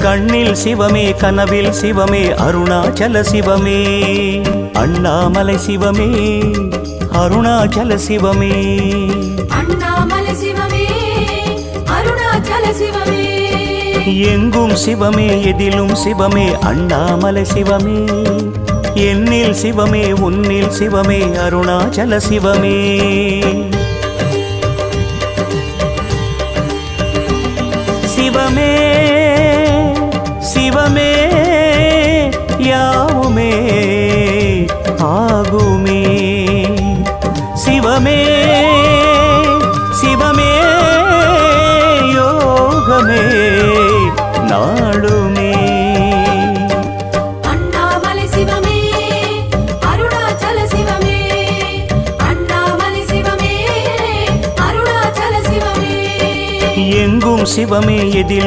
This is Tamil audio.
கண்ணில் சிவமே கனவில் சிவமே அருணாச்சல சிவமே அண்ணாமலை சிவமே அருணாச்சல சிவமே அண்ணாமலை சிவமே அருணாச்சல சிவமே எங்கும் சிவமே எதிலும் சிவமே அண்ணாமலை சிவமே என்னில் சிவமே உன்னில் சிவமே அருணாச்சல சிவமே சிவமே சிவமே யாவுமே ஆகுமே சிவமே சிவமே யோகமே நாளுமே அண்ணாமலை சிவமே அருணாச்சல சிவமே அண்ணாமலை சிவமே அருணாச்சல சிவமே எங்கும் சிவமே எதில்